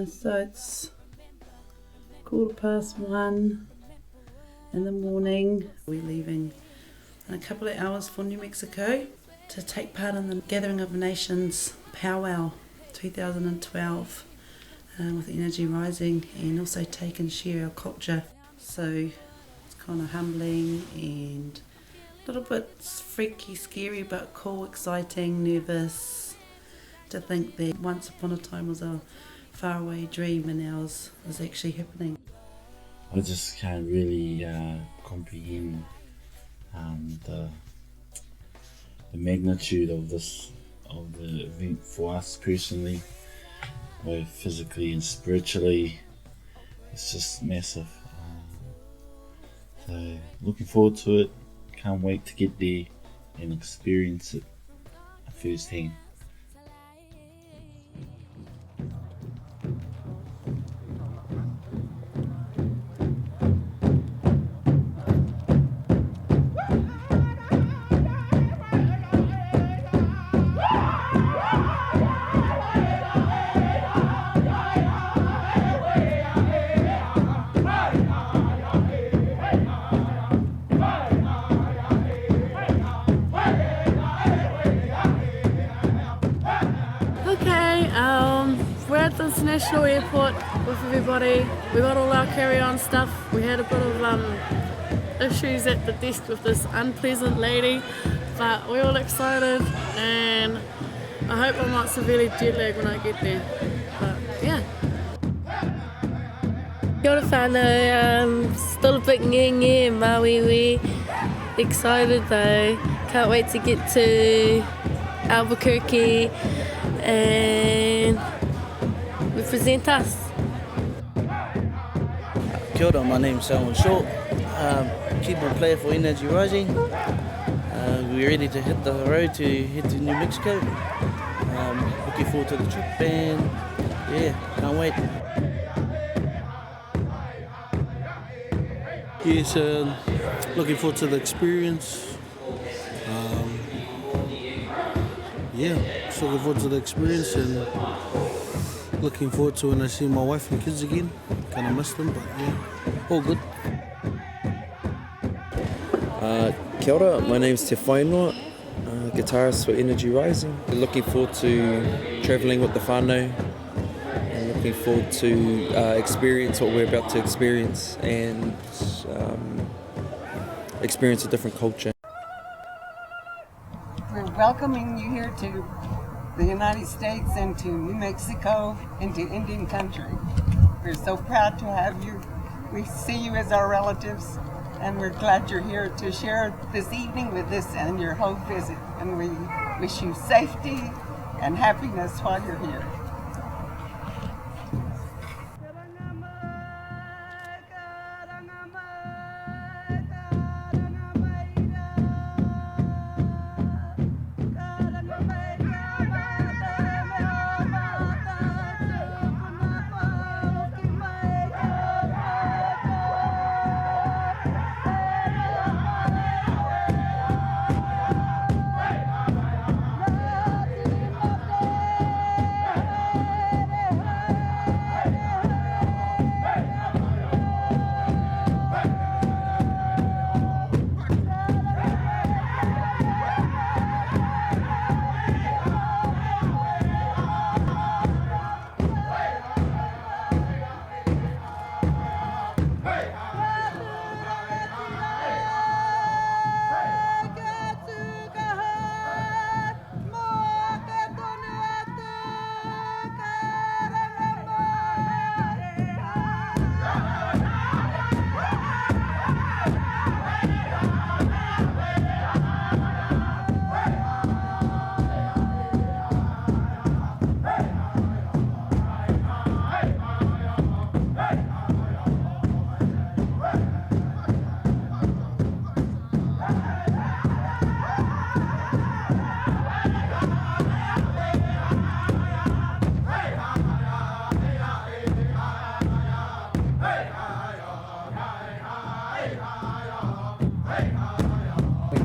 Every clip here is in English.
So it's 1:15 in the morning. We're leaving in a couple of hours for New Mexico to take part in the Gathering of Nations Powwow 2012 with NRG Rising, and also take and share our culture. So it's kind of humbling and a little bit freaky, scary, but cool, exciting, nervous to think that once upon a time was a faraway dream and now is actually happening. I just can't really comprehend the magnitude of the event for us personally, both physically and spiritually. It's just massive. So looking forward to it. Can't wait to get there and experience it firsthand. We're at the international airport with everybody. We got all our carry-on stuff. We had a bit of issues at the desk with this unpleasant lady, but we're all excited, and I hope I'm not severely jet lagged when I get there. But yeah. Kia ora whānau, still a bit nge Maui. Excited though, can't wait to get to Albuquerque and represent us. Kia ora, my name's Salman Short, keyboard player for NRG Rising. We're ready to hit the road to head to New Mexico. Looking forward to the trip and yeah, can't wait. Yes, looking forward to the experience. Just looking forward to the experience and looking forward to when I see my wife and kids again. Kind of miss them, but yeah, all good. Kia ora, my name's Te Whainua, guitarist for NRG Rising. Looking forward to travelling with the whānau and looking forward to experience what we're about to experience and experience a different culture. We're welcoming you here to the United States and to New Mexico, into Indian country. We're so proud to have you. We see you as our relatives, and we're glad you're here to share this evening with us and your whole visit. And we wish you safety and happiness while you're here.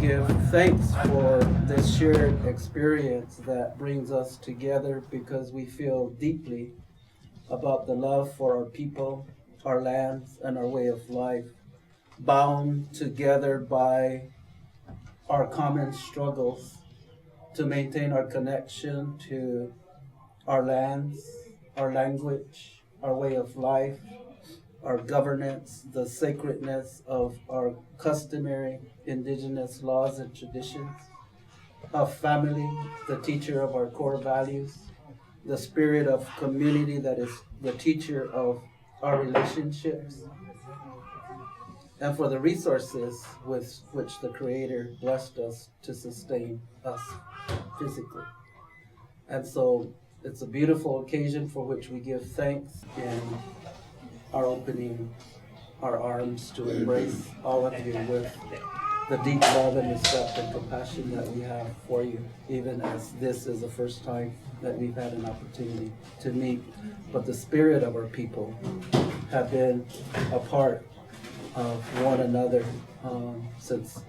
give thanks for this shared experience that brings us together, because we feel deeply about the love for our people, our lands, and our way of life, bound together by our common struggles to maintain our connection to our lands, our language, our way of life, our governance, the sacredness of our customary indigenous laws and traditions, of family, the teacher of our core values, the spirit of community that is the teacher of our relationships, and for the resources with which the Creator blessed us to sustain us physically. And so it's a beautiful occasion for which we give thanks in our opening our arms to embrace all of you with the deep love and respect and compassion that we have for you, even as this is the first time that we've had an opportunity to meet. But the spirit of our people have been a part of one another since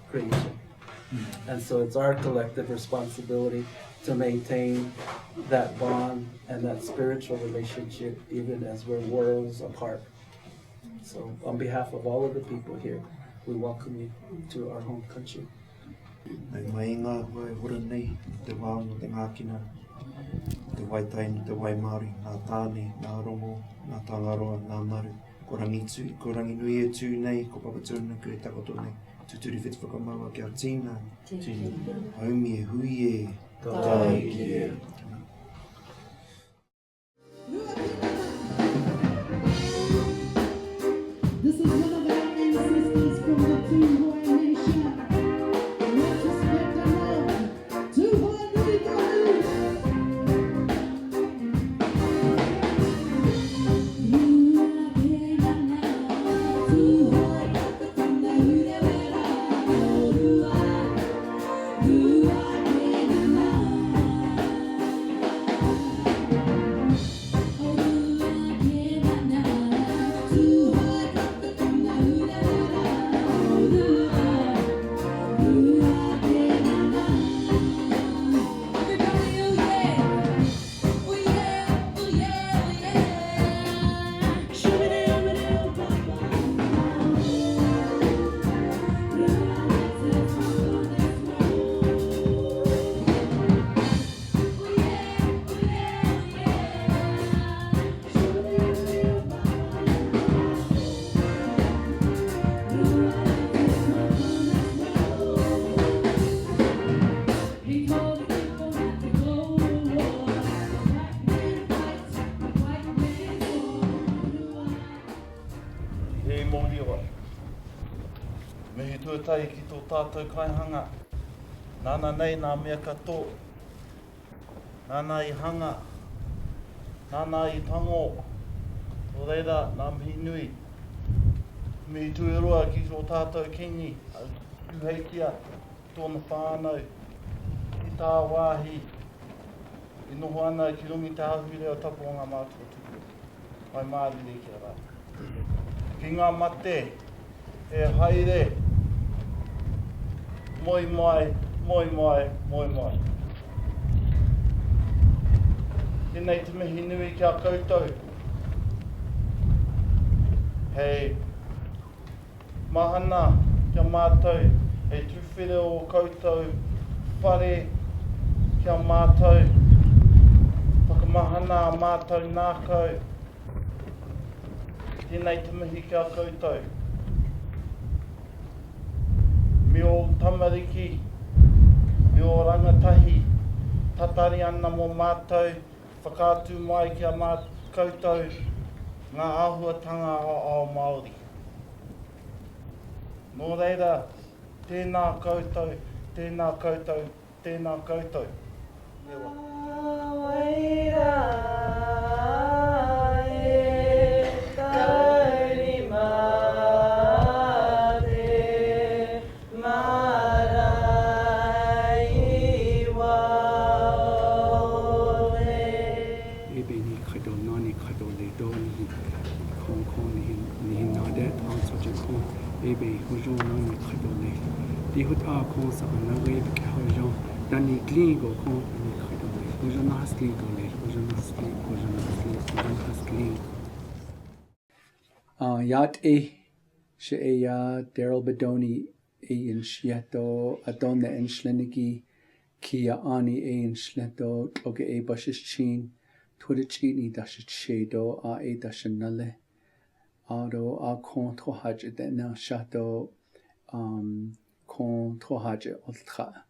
creation. And so it's our collective responsibility to maintain that bond and that spiritual relationship even as we're worlds apart. So on behalf of all of the people here, we welcome you to our home country. Nei mai ngā wai hura nei, te wāonga, te ngākina, te waitainu, te waimari, ngā tāne, ngā rongo, ngā tangaroa, ngā maru, ko rangi nui e tū nei, ko papatūna, ko e takoto nei, tuturi whiti whakamaua kia tīna, haumi e hui e, tai ki e. This is one of our ancestors from the Tuhoe Nation. Let's respect and love Tuhoe Nui. Mihi tuatai ki tō tātou kaihanga. Nāna nei nā mea kato. Nāna I hanga. Nāna I tango. O reira, nā mihi nui. Mihi tuiroa ki tō tātou kingi. Uheikia, tōna whānau. I tā wāhi. I noho ana ki rungi te hahui reo tapu o ngā mātua tuku. Mai māriri ki rā. Ki ngā mate, e haere. Moi mai, moi mai, moi mai. Tēnei te mihi nui kia koutou. Hei mahana kia mātou. Hei tuwhire o koutou. Whare kia mātou. Whakamahana a mātou nākau. Tēnei te mihi kia koutou. Me o tamariki, me o rangatahi, tatari ana mō mātou, whakātū mai kia koutou, ngā āhuatanga o Māori. Nō reira, tēnā koutou, tēnā koutou, tēnā koutou. Baby, hujung nang khadole. Di hut a kong sa na ge ke hujung. Dan ni kling go kong ni khadole. Ojana Haskli Dolir, Ojana Haskli, Ojana Haskli, Ojana Haskli. Yat e she'eya Daryl Bedoni e in shieto adonne en shlenigi kia ani e in shleto oge e bashish chin twitchini dashit shedo a e dashanale ado a kon tohaj de na shato kon tohaj ultra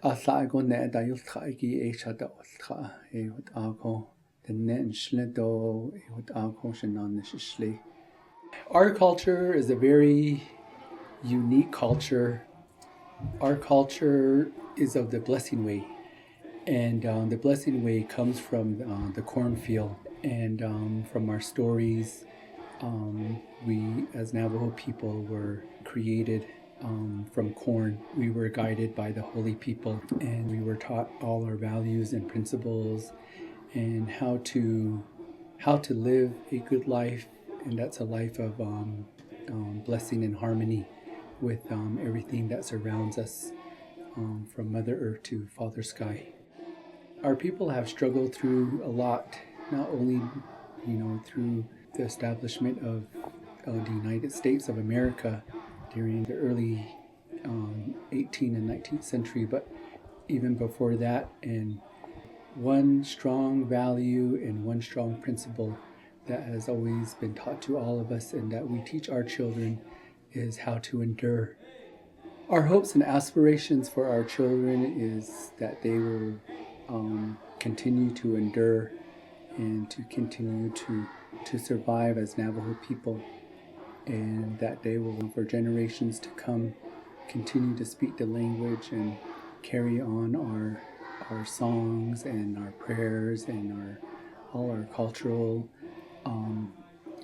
alla go ne da ultra gi e shada ultra e wat a ko the ne shleto e wat a ko shanan shli. Our culture is a very unique culture. Our culture is of the blessing way, and the blessing way comes from the cornfield, and from our stories. We, as Navajo people, were created from corn. We were guided by the holy people, and we were taught all our values and principles, and how to live a good life, and that's a life of blessing and harmony with everything that surrounds us, from Mother Earth to Father Sky. Our people have struggled through a lot, not only through the establishment of the United States of America during the early 18th and 19th century, but even before that. And one strong value and one strong principle that has always been taught to all of us and that we teach our children is how to endure. Our hopes and aspirations for our children is that they will continue to endure and to continue to survive as Navajo people, and that they will, for generations to come, continue to speak the language and carry on our songs and our prayers and all our cultural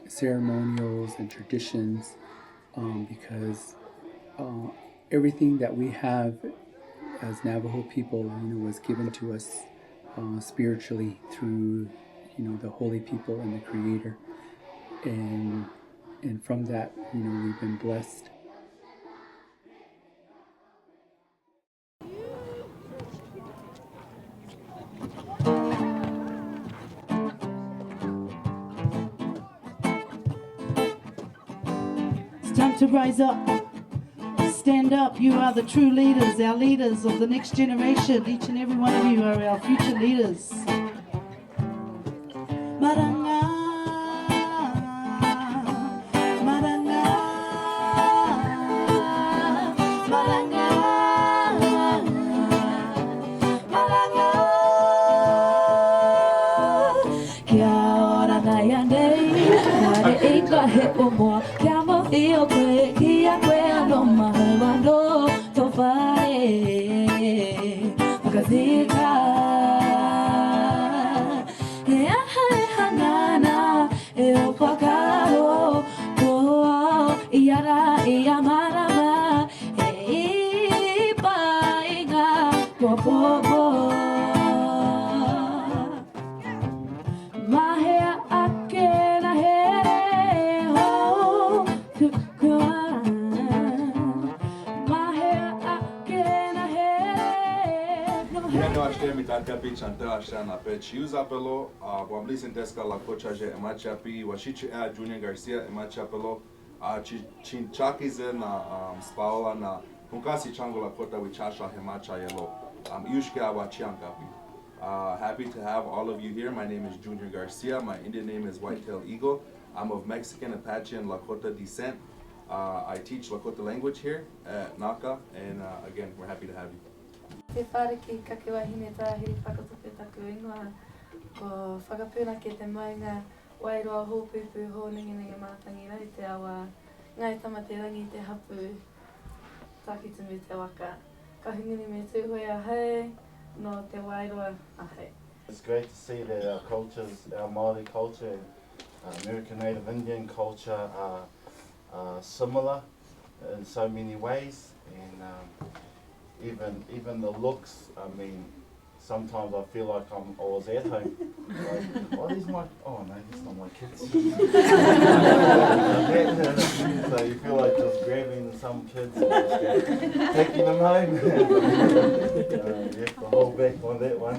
ceremonials and traditions, because everything that we have as Navajo people, was given to us spiritually through, the holy people and the Creator, and from that, we've been blessed. It's time to rise up. Stand up. You are the true leaders, our leaders of the next generation. Each and every one of you are our future leaders. Maranga, maranga, maranga, maranga. Kia ora nai anei, nare e kahe o moa. Kia mo i o koe, kia koe ano mahua no tō whae. Makazika, e aha e hanana, e o whakaro, koa i ara i amarama, e i painga, popopo. Mahea ake na here ho, kukua. Mahea ake na here. Jeno ashte mi tatapi chante ashana pe chiuza pelo, wamlisen deska la kochaje emachapi, washichi a Junior Garcia emachapelo, chinchaki na spaola na hunkasi chango la kota wichasha hemacha yelo, yushke awachiankapi. Happy to have all of you here. My name is Junior Garcia. My Indian name is Whitetail Eagle. I'm of Mexican, Apache, and Lakota descent. I teach Lakota language here at Naka, and again, we're happy to have you. Te whare ki kake wahine tāhiri whakatupe taku ingoa, ko whakapuna ke te maunga wairoa hōpupu hōningi mātangi rau te awa ngai tama te rangi te hapu tākitu me te waka. Ka hungini me tūhoi a hei, no te wairoa a hei. It's great to see that our cultures, our Māori culture and American Native Indian culture are similar in so many ways, and even the looks, I mean, sometimes I feel like I was at home. Like, oh, these my, oh no, these not my kids. So you feel like just grabbing some kids and just taking them home. You have to hold back on that one.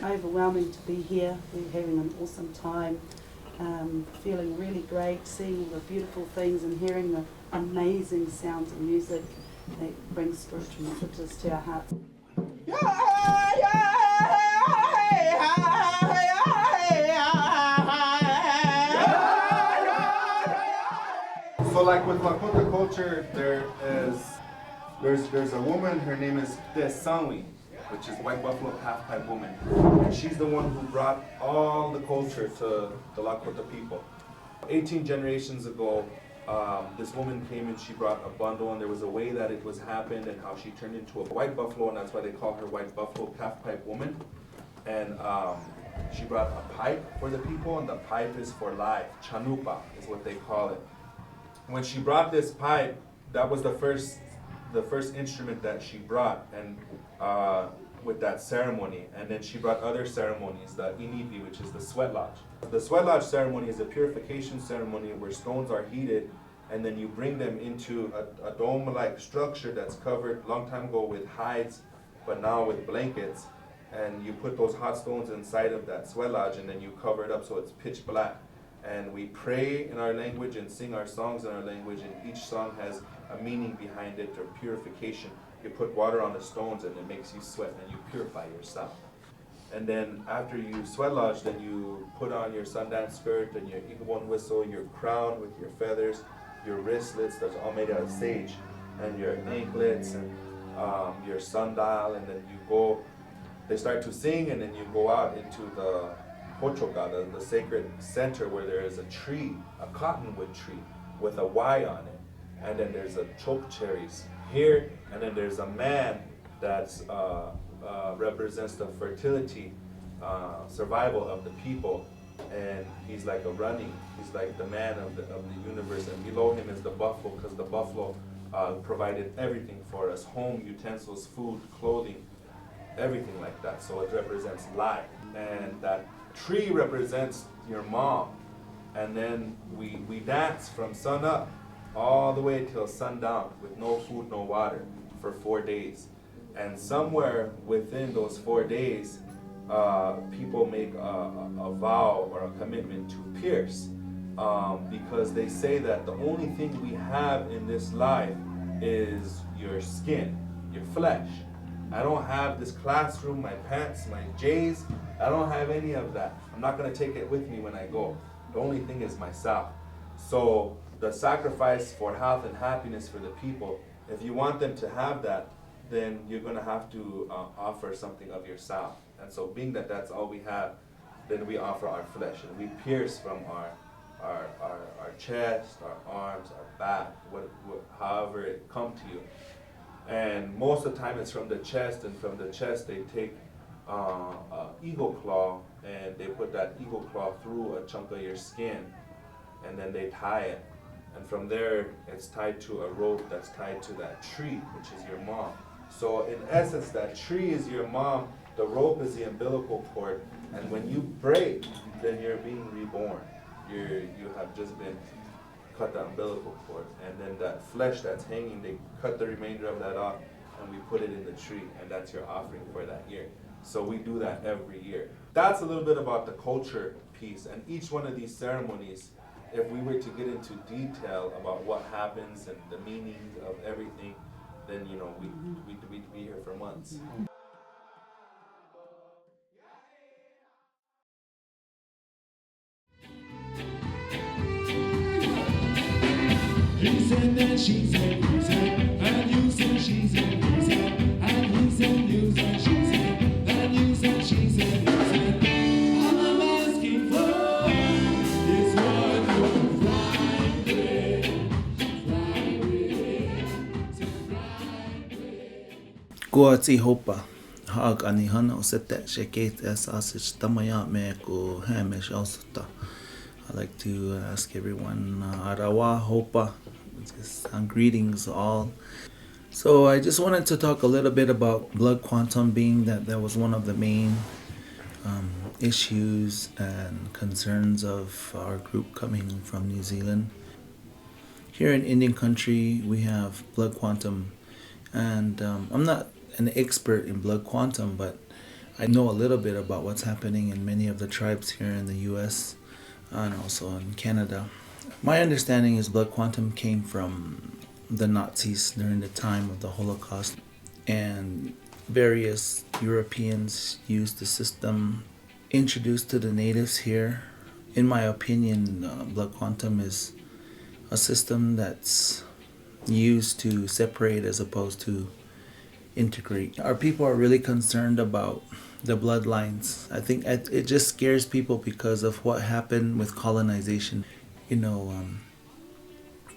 Overwhelming to be here. We're having an awesome time. Feeling really great, seeing all the beautiful things and hearing the amazing sounds of music that brings spiritual messages to our hearts. So like with Lakota culture, there's a woman, her name is Tesanwi, which is White Buffalo half-pipe woman. And she's the one who brought all the culture to the Lakota people. 18 generations ago, this woman came and she brought a bundle, and there was a way that it was happened and how she turned into a white buffalo, and that's why they call her White Buffalo half-pipe woman. And she brought a pipe for the people, and the pipe is for life. Chanupa is what they call it. When she brought this pipe, that was the first instrument that she brought, and with that ceremony. And then she brought other ceremonies, the inipi, which is the sweat lodge. The sweat lodge ceremony is a purification ceremony where stones are heated, and then you bring them into a dome-like structure that's covered long time ago with hides, but now with blankets. And you put those hot stones inside of that sweat lodge, and then you cover it up so it's pitch black. And we pray in our language and sing our songs in our language, and each song has a meaning behind it, or purification. You put water on the stones and it makes you sweat, and you purify yourself. And then after you sweat lodge, then you put on your sundance skirt and your igabon whistle, your crown with your feathers, your wristlets that's all made out of sage, and your anklets and your sundial, and then you go, they start to sing, and then you go out into the Hochoka, the sacred center, where there is a tree, a cottonwood tree with a Y on it. And then there's a choke cherries here, and then there's a man that's represents the fertility, survival of the people, and he's like a running. He's like the man of the universe, and below him is the buffalo, because the buffalo provided everything for us: home, utensils, food, clothing, everything like that. So it represents life, and that tree represents your mom. And then we dance from sun up all the way till sundown with no food, no water for 4 days. And somewhere within those 4 days, people make a vow or a commitment to pierce, because they say that the only thing we have in this life is your skin, your flesh. I don't have this classroom, my pants, my J's. I don't have any of that. I'm not going to take it with me when I go. The only thing is myself. So the sacrifice for health and happiness for the people, if you want them to have that, then you're going to have to offer something of yourself. And so being that that's all we have, then we offer our flesh, and we pierce from our chest, our arms, our back, however it come to you. And most of the time it's from the chest, and from the chest they take eagle claw, and they put that eagle claw through a chunk of your skin, and then they tie it. And from there it's tied to a rope that's tied to that tree, which is your mom. So in essence, that tree is your mom, the rope is the umbilical cord, and when you break, then you're being reborn. You have just been cut the umbilical cord, and then that flesh that's hanging, they cut the remainder of that off, and we put it in the tree, and that's your offering for that year. So we do that every year. That's a little bit about the culture piece, and each one of these ceremonies, if we were to get into detail about what happens and the meaning of everything, then we'd be here for months. He said that she said, he said, and you said she said, he said, and he said, you said, she said, and you said, she said, he said. All I'm asking for is what you fly with. Kua ti hopa, haag ani hana o set sheket as asich tamaya me ko hamish alsota. I'd like to ask everyone arawa hopa, greetings all. So I just wanted to talk a little bit about blood quantum, being that was one of the main issues and concerns of our group coming from New Zealand. Here in Indian country, we have blood quantum, and I'm not an expert in blood quantum, but I know a little bit about what's happening in many of the tribes here in the US and also in Canada. My understanding is blood quantum came from the Nazis during the time of the Holocaust, and various Europeans used the system introduced to the natives here. In my opinion, blood quantum is a system that's used to separate as opposed to integrate. Our people are really concerned about the bloodlines. I think it just scares people because of what happened with colonization.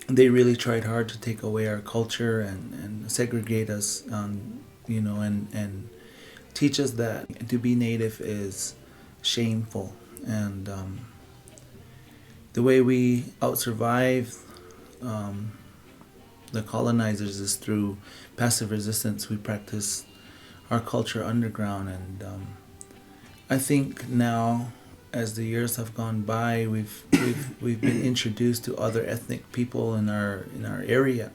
They really tried hard to take away our culture and segregate us, and teach us that to be native is shameful. And the way we out-survive the colonizers is through passive resistance. We practice our culture underground, and I think now, as the years have gone by, we've been introduced to other ethnic people in our area.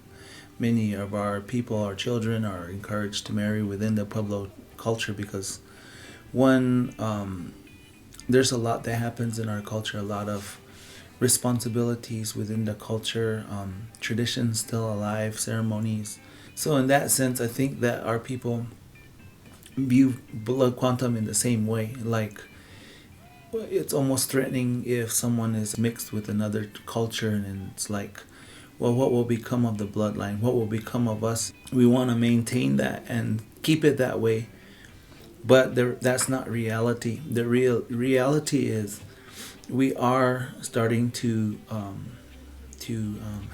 Many of our people, our children, are encouraged to marry within the Pueblo culture because, one, there's a lot that happens in our culture, a lot of responsibilities within the culture, traditions still alive, ceremonies. So in that sense, I think that our people view blood quantum in the same way. Like, it's almost threatening if someone is mixed with another culture, and it's like, well, what will become of the bloodline? What will become of us? We want to maintain that and keep it that way, but that's not reality. The reality is we are starting to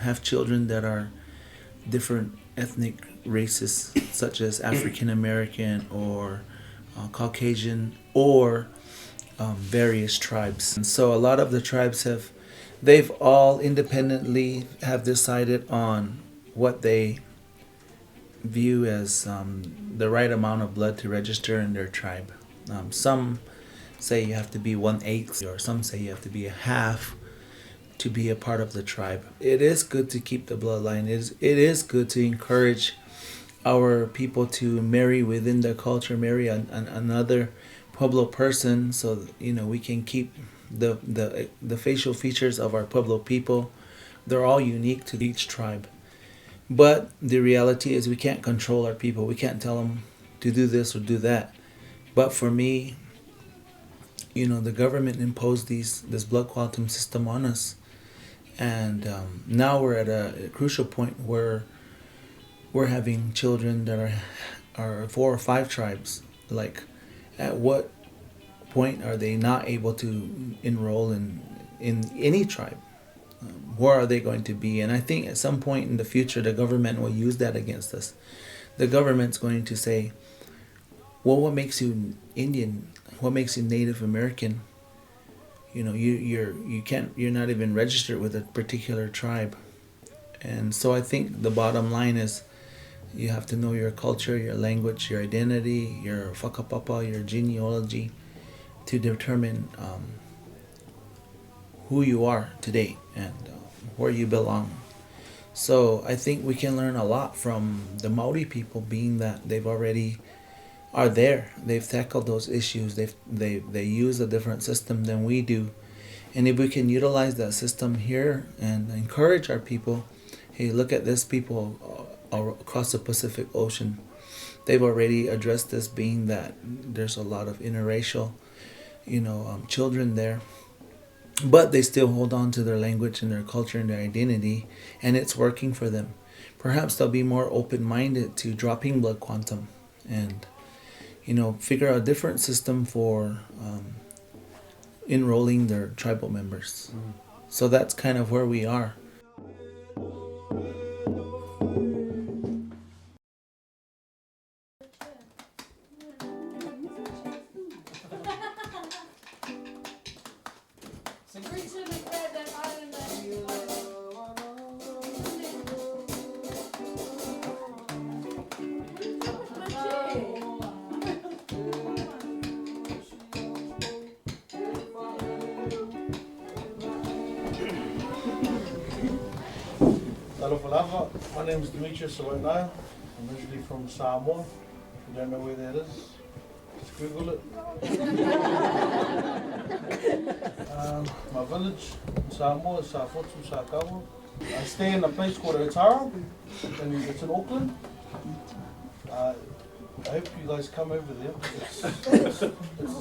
have children that are different ethnic races, such as African American or Caucasian, or various tribes. And so a lot of the tribes they've all independently have decided on what they view as the right amount of blood to register in their tribe. Some say you have to be 1/8, or some say you have to be a half to be a part of the tribe. It is good to keep the bloodline. It is good to encourage our people to marry within their culture, marry another Pueblo person, so we can keep the facial features of our Pueblo people. They're all unique to each tribe. But the reality is we can't control our people. We can't tell them to do this or do that. But for me, the government imposed this blood quantum system on us. And now we're at a crucial point where we're having children that are 4 or 5 tribes. Like, at what point are they not able to enroll in any tribe? Where are they going to be? And I think at some point in the future, the government will use that against us. The government's going to say, well, what makes you Indian? What makes you Native American? You're not even registered with a particular tribe. And so I think the bottom line is you have to know your culture, your language, your identity, your whakapapa, your genealogy, to determine who you are today and where you belong. So I think we can learn a lot from the Maori people, being that they've already are there. They've tackled those issues. They use a different system than we do. And if we can utilize that system here and encourage our people, hey, look at this people across the Pacific Ocean. They've already addressed this, being that there's a lot of interracial, children there. But they still hold on to their language and their culture and their identity, and it's working for them. Perhaps they'll be more open-minded to dropping blood quantum and, figure out a different system for enrolling their tribal members. So that's kind of where we are. Talofa lava. My name is Demetrius Sawanaya. I'm originally from Samoa. If you don't know where that is, just Google it. My village in Samoa is Safotu, Sakawa. I stay in a place called Otara, and it's in Auckland. I hope you guys come over there. It's the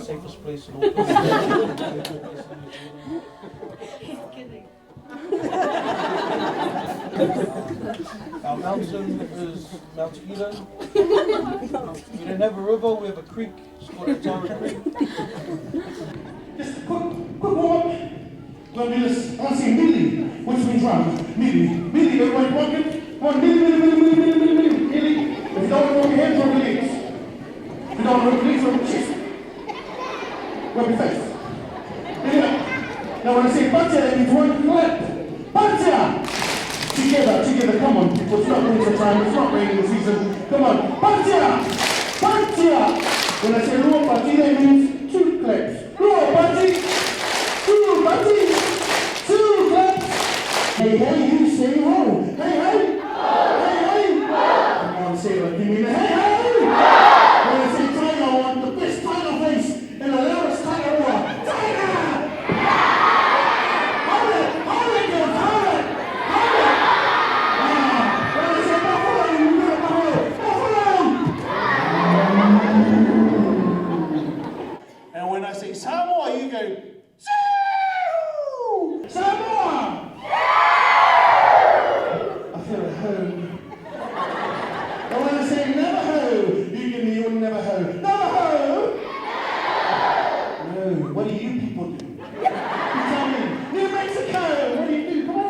safest place in Auckland. He's kidding. Our mountain is Mount Eden. We don't have a river, we have a creek. It's called Otara Creek. Just quick warm up. We're going to do this. I want to say milli, which means round. Milli, everybody walking. Come on, milli. If you don't want your hands on your legs. If you don't want your legs on your chest. Rub your face. Now when I say patia, that means one left. Patia! Together, come on people. It's not winter time, it's not raining season. Come on, patia! Patia! When I say rua pati, that means two claps. Rua pati! Two claps! Hey, you say ho! Hey! Come on, say it like you mean it. Hey! When I say tiger, I want the best tiger face and the loudest tiger roar. Tiger! Hold it, girl, hold it! When I say buffalo, you know buffalo! And when I say Samoa, you go, Samoa! I feel at home. And when I say Navajo, you give me your Navajo. Navajo! No, what do you people do? You tell me, New Mexico, what do you do? Come on.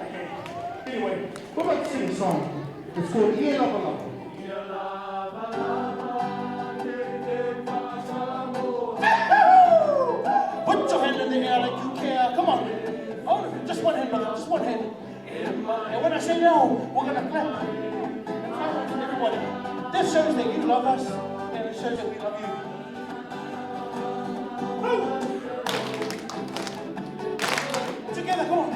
Okay. Anyway, we're about to sing a song. It's called Ia Lava Lava. Put your hand in the air like you care. Come on. Oh, just one hand, brother. Just one hand. And when I say no, we're going to clap. Everybody. This shows that you love us, and it shows that we love you. Woo! Together, come on.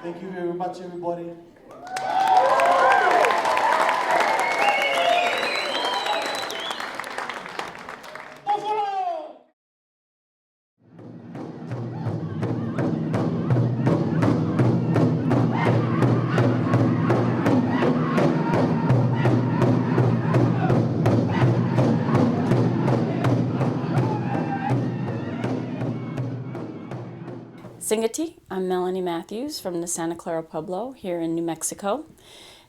Thank you very much, everybody. Singati. I'm Melanie Matthews from the Santa Clara Pueblo here in New Mexico.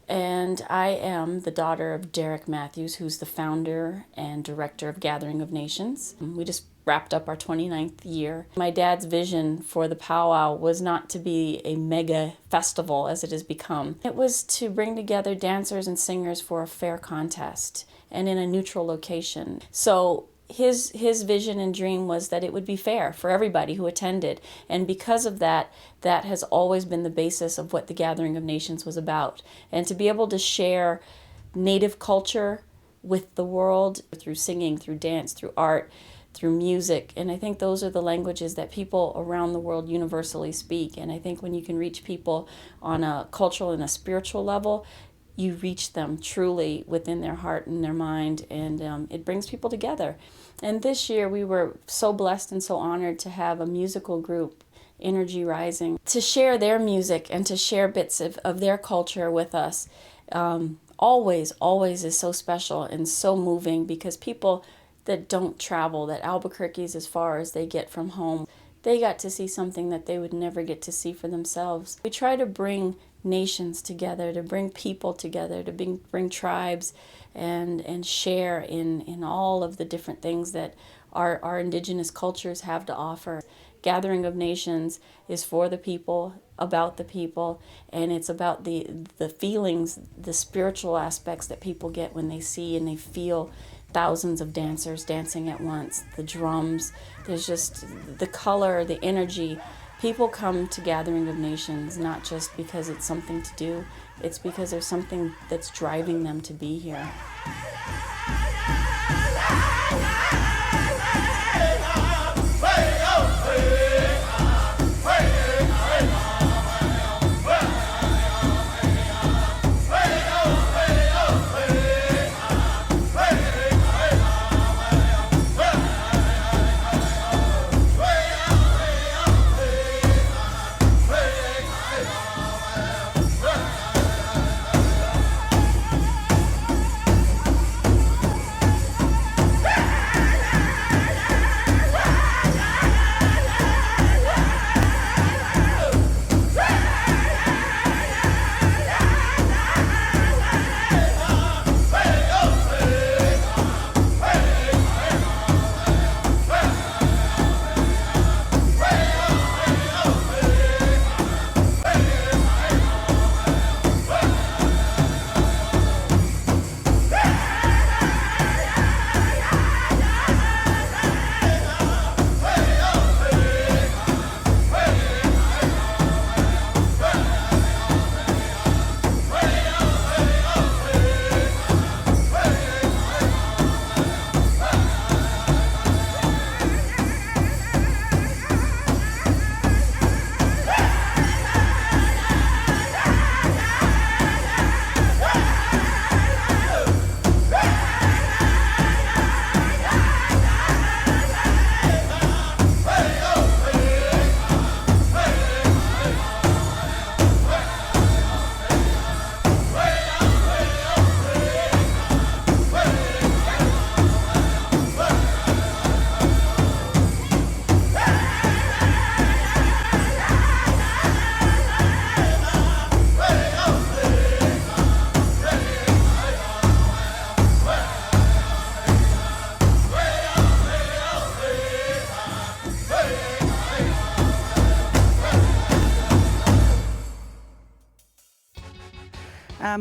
And I am the daughter of Derek Matthews, who's the founder and director of Gathering of Nations. We just wrapped up our 29th year. My dad's vision for the powwow was not to be a mega festival as it has become. It was to bring together dancers and singers for a fair contest and in a neutral location. So his vision and dream was that it would be fair for everybody who attended. And because of that, that has always been the basis of what the Gathering of Nations was about. And to be able to share Native culture with the world through singing, through dance, through art, through music. And I think those are the languages that people around the world universally speak. And I think when you can reach people on a cultural and a spiritual level, you reach them truly within their heart and their mind, and it brings people together. And this year we were so blessed and so honored to have a musical group NRG Rising, to share their music and to share bits of their culture with us. Always is so special and so moving, because people that don't travel, that Albuquerque's as far as they get from home, they got to see something that they would never get to see for themselves. We try to bring nations together, to bring people together, to bring tribes and share in all of the different things that our indigenous cultures have to offer. Gathering of Nations is for the people, about the people, and it's about the feelings, the spiritual aspects that people get when they see and they feel thousands of dancers dancing at once, the drums, there's just the color, the energy. People come to Gathering of Nations not just because it's something to do, it's because there's something that's driving them to be here.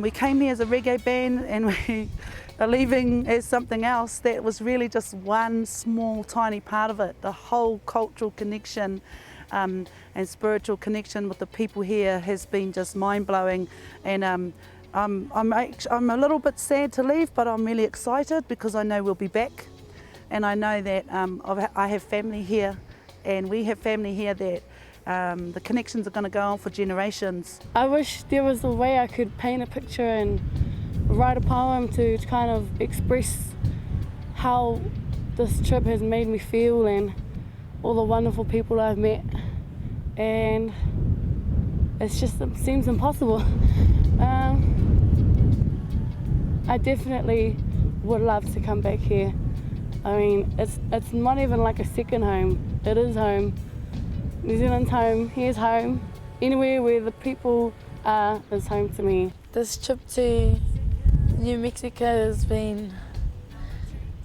We came here as a reggae band and we are leaving as something else. That was really just one small tiny part of it. The whole cultural connection and spiritual connection with the people here has been just mind-blowing, and I'm a little bit sad to leave, but I'm really excited because I know we'll be back, and I know that I have family here and we have family here that the connections are going to go on for generations. I wish there was a way I could paint a picture and write a poem to kind of express how this trip has made me feel and all the wonderful people I've met, and it seems impossible. I definitely would love to come back here. I mean, it's not even like a second home, it is home. New Zealand's home, here's home. Anywhere where the people are is home to me. This trip to New Mexico has been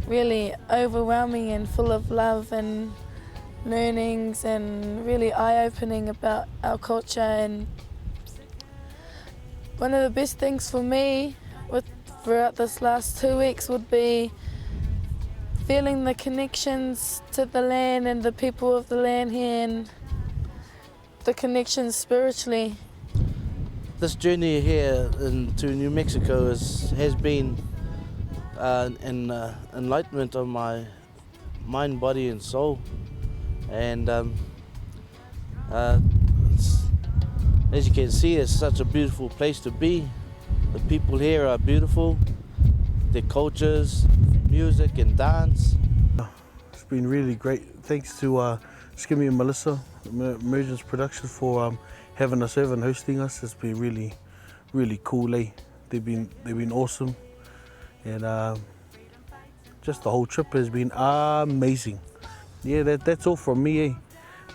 really overwhelming and full of love and learnings and really eye-opening about our culture. And one of the best things for me throughout this last 2 weeks would be feeling the connections to the land and the people of the land here, and the connections spiritually. This journey here to New Mexico has been an enlightenment of my mind, body and soul. And as you can see, it's such a beautiful place to be. The people here are beautiful, their cultures, music and dance. It's been really great. Thanks to Skimmy and Melissa, Emergence Productions, for having us over and hosting us. It's been really cool, eh? They've been awesome, and just the whole trip has been amazing. Yeah, that's all from me,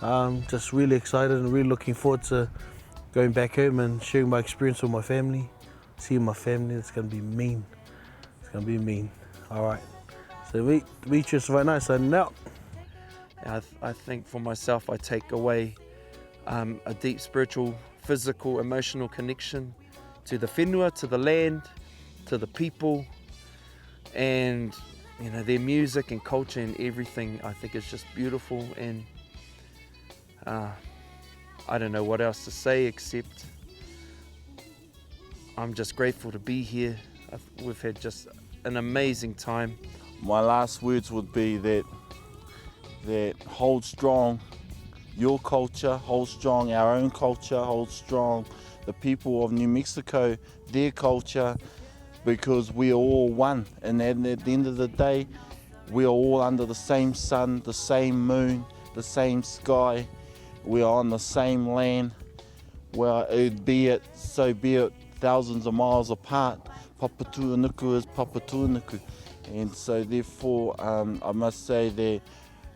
eh? Just really excited and really looking forward to going back home and sharing my experience with my family, seeing my family. It's gonna be mean. It's gonna be mean. All right. So meet you right now. So now. I think for myself, I take away a deep spiritual, physical, emotional connection to the whenua, to the land, to the people, and you know, their music and culture and everything. I think it's just beautiful, and I don't know what else to say except I'm just grateful to be here. We've had just an amazing time. My last words would be that hold strong your culture, hold strong our own culture, hold strong the people of New Mexico, their culture, because we are all one. And at the end of the day, we are all under the same sun, the same moon, the same sky. We are on the same land. Well, be it thousands of miles apart. Papatūānuku is Papatūānuku. And so therefore, I must say that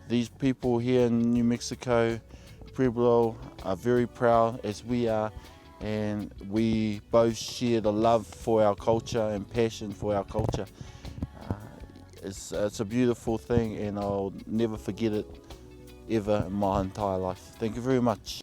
these people here in New Mexico, Pueblo, are very proud, as we are, and we both share the love for our culture and passion for our culture. It's a beautiful thing, and I'll never forget it ever in my entire life. Thank you very much.